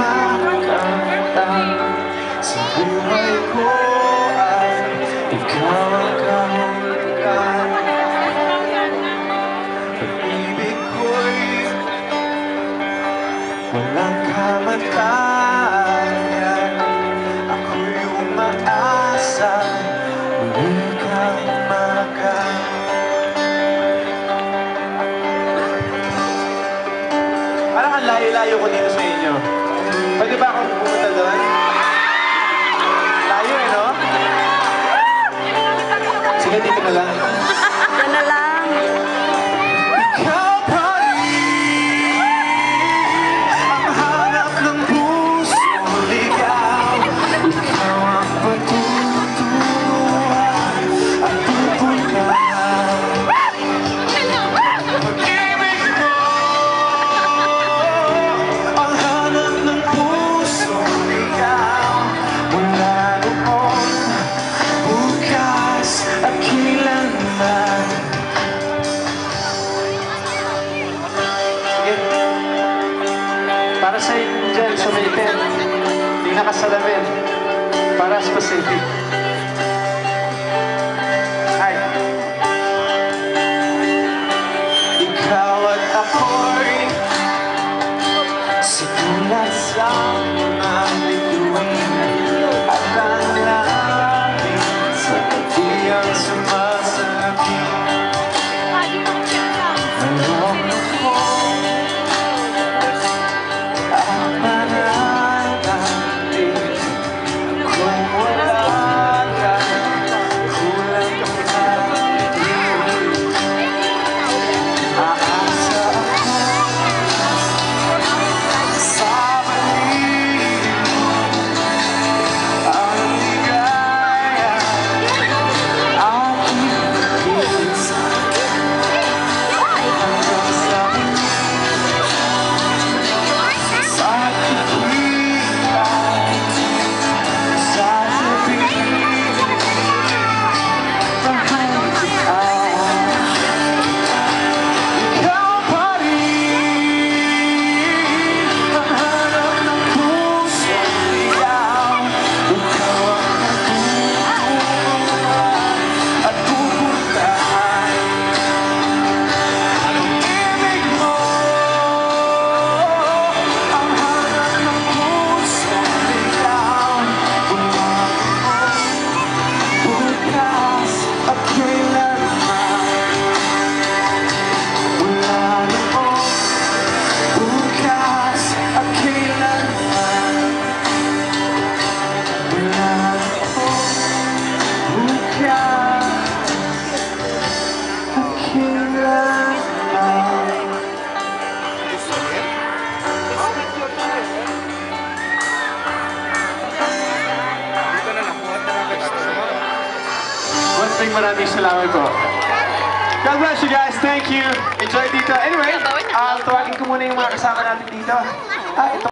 kumakanta sa buhay ko ay ikaw ang kahulugan. Pag-ibig ko'y walang kamatayan. Ako'y umaasa muli kang magan. Parang ang layo-layo ko dito sa inyo. Pwede ba akong pumunta doon? Layo eh, no? Sige, dito na lang. Dito na lang. Ikaw pa rin ang hanap ng pusong ligaw. Ikaw ang patutuhan at pupuntahan. Pag-ibig mo ang hanap ng pusong ligaw. Mula noon, bukas at kailanman. Para sa inyo dyan, sumitin, hindi nakasalamin. Para sa Pacific. Ay. Ikaw at ako'y simulat sa mga bituin at ang langit sa gabi ang sumasalapi. Mayroon ako ang mananatili kung wala ka, kulang ka pa. Aasa ako sa balik ang ligaya at ibig hanggang sa maraming salamat po. God bless you guys. Thank you. Enjoy dito. Anyway, tawagin ko muna yung mga kasama natin dito. Ito.